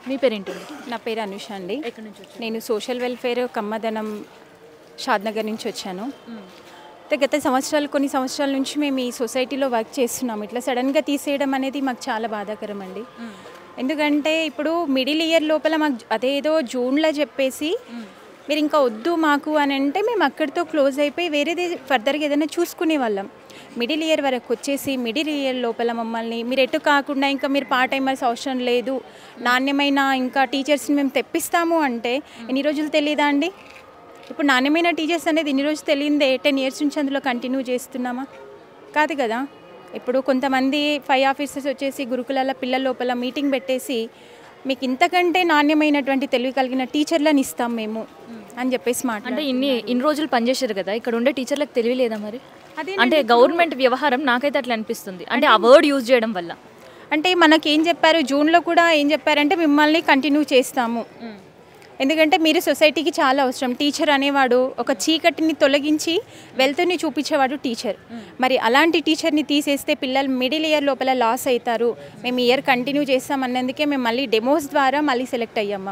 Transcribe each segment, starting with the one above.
మీ పేరేంటండి? నా పేరు అనుష అండి. ఎక్కడి నుంచి వచ్చారు? నేను సోషల్ వెల్ఫేర్ కమ్మదనం షాద్నగర్ నుంచి వచ్చాను. అయితే గత కొన్ని సంవత్సరాల నుంచి మేము ఈ సొసైటీలో వర్క్ చేస్తున్నాము. ఇట్లా సడన్గా తీసేయడం అనేది మాకు చాలా బాధాకరం అండి. ఎందుకంటే ఇప్పుడు మిడిల్ ఇయర్ లోపల మాకు అదేదో జూన్లో చెప్పేసి మీరు ఇంకా వద్దు మాకు అని అంటే మేము అక్కడితో క్లోజ్ అయిపోయి వేరేది ఫర్దర్గా ఏదైనా చూసుకునే వాళ్ళం. మిడిల్ ఇయర్ వరకు వచ్చేసి మిడిల్ ఇయర్ లోపల మమ్మల్ని మీరు ఎటు కాకుండా ఇంకా మీరు పార్ట్ టైమర్స్ అవసరం లేదు, నాణ్యమైన ఇంకా టీచర్స్ని మేము తెప్పిస్తాము అంటే ఎన్ని రోజులు తెలియదా అండి? ఇప్పుడు నాణ్యమైన టీచర్స్ అనేది ఇన్ని రోజులు తెలియదే 10 years నుంచి అందులో కంటిన్యూ చేస్తున్నామా? కాదు కదా. ఇప్పుడు కొంతమంది 5 officers వచ్చేసి గురుకులాల పిల్లల లోపల మీటింగ్ పెట్టేసి మీకు ఇంతకంటే నాణ్యమైనటువంటి తెలివి కలిగిన టీచర్లను ఇస్తాం మేము అని చెప్పేసి అంటే ఇన్ని రోజులు పనిచేశారు కదా, ఇక్కడ ఉండే టీచర్లకు తెలివి లేదా మరి? అంటే గవర్నమెంట్ వ్యవహారం నాకైతే అట్లా అనిపిస్తుంది. అంటే ఆ వర్డ్ యూజ్ చేయడం వల్ల అంటే మనకేం చెప్పారు జూన్లో కూడా ఏం చెప్పారంటే మిమ్మల్ని కంటిన్యూ చేస్తాము, ఎందుకంటే మీరు సొసైటీకి చాలా అవసరం. టీచర్ అనేవాడు ఒక చీకటిని తొలగించి వెల్తుని చూపించేవాడు టీచర్. మరి అలాంటి టీచర్ని తీసేస్తే పిల్లలు మిడిల్ ఇయర్ లోపల లాస్ అవుతారు. మేము ఇయర్ కంటిన్యూ చేస్తాం అన్నందుకే మేము మళ్ళీ డెమోస్ ద్వారా మళ్ళీ సెలెక్ట్ అయ్యాం.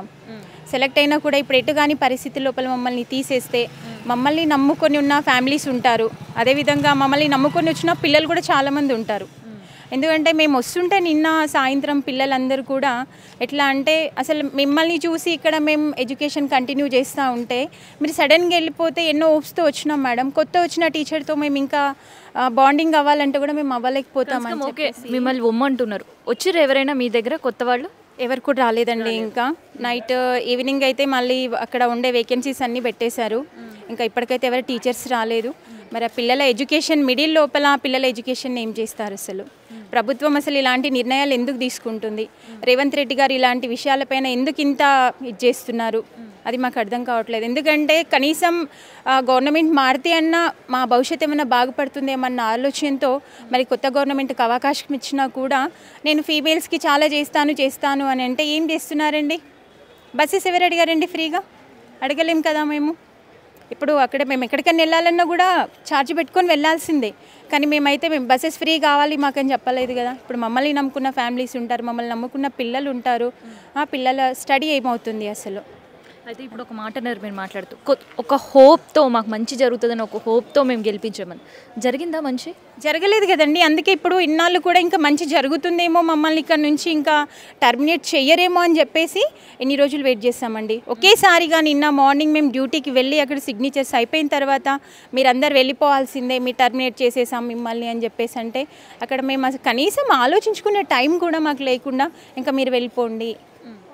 సెలెక్ట్ అయినా కూడా ఇప్పుడు ఎటు కాని పరిస్థితి లోపల మమ్మల్ని తీసేస్తే మమ్మల్ని నమ్ముకొని ఉన్న ఫ్యామిలీస్ ఉంటారు, అదేవిధంగా మమ్మల్ని నమ్ముకొని వచ్చిన పిల్లలు కూడా చాలామంది ఉంటారు. ఎందుకంటే మేము వస్తుంటే నిన్న సాయంత్రం పిల్లలందరూ కూడా ఎట్లా అంటే అసలు మిమ్మల్ని చూసి ఇక్కడ మేము ఎడ్యుకేషన్ కంటిన్యూ చేస్తూ ఉంటే మీరు సడన్గా వెళ్ళిపోతే ఎన్నో హోప్స్తో వచ్చినాం మేడం, కొత్త వచ్చిన టీచర్తో మేము ఇంకా బాండింగ్ అవ్వాలంటే కూడా మేము అవ్వలేకపోతామని. ఓకే, మిమ్మల్ని ఒమ్మంటున్నారు. వచ్చిర్రు ఎవరైనా మీ దగ్గర కొత్త వాళ్ళు? ఎవరు కూడా రాలేదండి. ఇంకా నైట్ ఈవినింగ్ అయితే మళ్ళీ అక్కడ ఉండే వేకెన్సీస్ అన్నీ పెట్టేశారు. ఇంకా ఇప్పటికైతే ఎవరు టీచర్స్ రాలేదు. మరి ఆ పిల్లల ఎడ్యుకేషన్ మిడిల్ లోపల పిల్లల ఎడ్యుకేషన్ ఏం చేస్తారు? అసలు ప్రభుత్వం అసలు ఇలాంటి నిర్ణయాలు ఎందుకు తీసుకుంటుంది? రేవంత్ రెడ్డి గారు ఇలాంటి విషయాలపైన ఎందుకు ఇంత ఇది చేస్తున్నారు? అది మాకు అర్థం కావట్లేదు. ఎందుకంటే కనీసం గవర్నమెంట్ మారితే అన్న మా భవిష్యత్తు ఏమైనా బాగుపడుతుందేమన్న ఆలోచనతో మరి కొత్త గవర్నమెంట్కి అవకాశం ఇచ్చినా కూడా నేను ఫీమేల్స్కి చాలా చేస్తాను అని అంటే ఏం చేస్తున్నారండి? బస్సెస్ ఎవరు అడిగారండి? ఫ్రీగా అడగలేం కదా మేము. ఇప్పుడు అక్కడ మేము ఎక్కడికైనా వెళ్ళాలన్నా కూడా ఛార్జ్ పెట్టుకొని వెళ్ళాల్సిందే. కానీ మేము బస్సెస్ ఫ్రీ కావాలి మాకని చెప్పలేదు కదా. ఇప్పుడు మమ్మల్ని నమ్ముకున్న ఫ్యామిలీస్ ఉంటారు, మమ్మల్ని నమ్ముకున్న పిల్లలు ఉంటారు. ఆ పిల్లల స్టడీ ఏమవుతుంది అసలు? అయితే ఇప్పుడు ఒక మాట అన్నారు మీరు మాట్లాడుతూ, ఒక హోప్తో మాకు మంచి జరుగుతుందని ఒక హోప్తో మేము గెలిపించామని. జరిగిందా మంచి? జరగలేదు కదండి. అందుకే ఇప్పుడు ఇన్నాళ్ళు కూడా ఇంకా మంచి జరుగుతుందేమో, మమ్మల్ని ఇక్కడ నుంచి ఇంకా టర్మినేట్ చెయ్యరేమో అని చెప్పేసి ఎన్ని రోజులు వెయిట్ చేస్తామండి. ఒకేసారిగా నిన్న మార్నింగ్ మేము డ్యూటీకి వెళ్ళి అక్కడ సిగ్నేచర్స్ అయిపోయిన తర్వాత మీరందరూ వెళ్ళిపోవాల్సిందే, మీ టర్మినేట్ చేసేసాం మిమ్మల్ని అని చెప్పేసి అంటే అక్కడ మేము అసలు కనీసం ఆలోచించుకునే టైం కూడా మాకు లేకుండా ఇంకా మీరు వెళ్ళిపోండి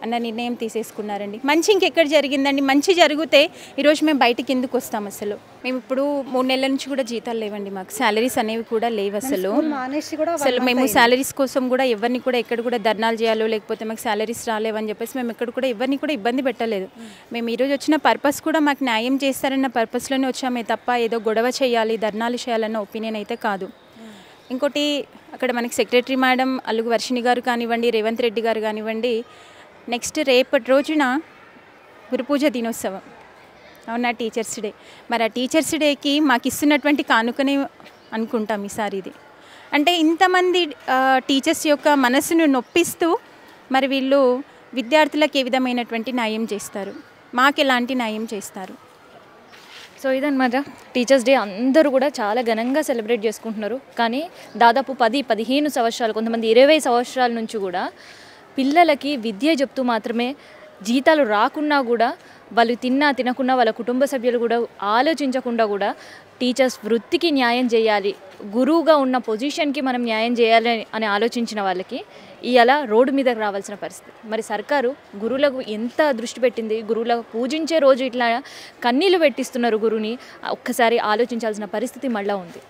అన్న నిర్ణయం తీసేసుకున్నారండి. మంచి ఇంకెక్కడ జరిగిందండి? మంచి జరిగితే ఈరోజు మేము బయటికి ఎందుకు వస్తాం? అసలు మేము ఇప్పుడు 3 నెలల నుంచి కూడా జీతాలు లేవండి, మాకు శాలరీస్ అనేవి కూడా లేవు అసలు. మేము శాలరీస్ కోసం కూడా ఎవరిని కూడా ఎక్కడ కూడా ధర్నాలు చేయాలో లేకపోతే మాకు శాలరీస్ రాలేవని చెప్పేసి మేము ఎక్కడ కూడా ఎవరిని కూడా ఇబ్బంది పెట్టలేదు. మేము ఈరోజు వచ్చిన పర్పస్ కూడా మాకు న్యాయం చేస్తారన్న పర్పస్లోనే వచ్చామే తప్ప ఏదో గొడవ చేయాలి, ధర్నాలు చేయాలన్న ఒపీనియన్ అయితే కాదు. ఇంకోటి అక్కడ మనకి సెక్రటరీ మేడం అలుగు వర్షిణి గారు కానివ్వండి, రేవంత్ రెడ్డి గారు కానివ్వండి, నెక్స్ట్ రేపటి రోజున గురుపూజ దినోత్సవం అవునా, టీచర్స్ డే. మరి ఆ టీచర్స్ డేకి మాకు ఇస్తున్నటువంటి కానుకనే అనుకుంటాం ఈసారి ఇది. అంటే ఇంతమంది టీచర్స్ యొక్క మనసును నొప్పిస్తూ మరి వీళ్ళు విద్యార్థులకు ఏ విధమైనటువంటి న్యాయం చేస్తారు? మాకు ఎలాంటి న్యాయం చేస్తారు? సో ఇదన్నమాట టీచర్స్ డే. అందరూ కూడా చాలా ఘనంగా సెలబ్రేట్ చేసుకుంటున్నారు. కానీ దాదాపు 10-15 సంవత్సరాలు, కొంతమంది 20 సంవత్సరాల నుంచి కూడా పిల్లలకి విద్య చెప్తూ మాత్రమే, జీతాలు రాకున్నా కూడా వాళ్ళు తినకున్నా వాళ్ళ కుటుంబ సభ్యులు కూడా ఆలోచించకుండా కూడా టీచర్స్ వృత్తికి న్యాయం చేయాలి, గురువుగా ఉన్న పొజిషన్కి మనం న్యాయం చేయాలి అని ఆలోచించిన వాళ్ళకి ఇలా రోడ్డు మీదకి రావాల్సిన పరిస్థితి. మరి సర్కారు గురువులకు ఎంత దృష్టి పెట్టింది? గురువులకు పూజించే రోజు ఇట్లా కన్నీళ్ళు పెట్టిస్తున్నారు గురువుని. ఒక్కసారి ఆలోచించాల్సిన పరిస్థితి మళ్ళీ ఉంది.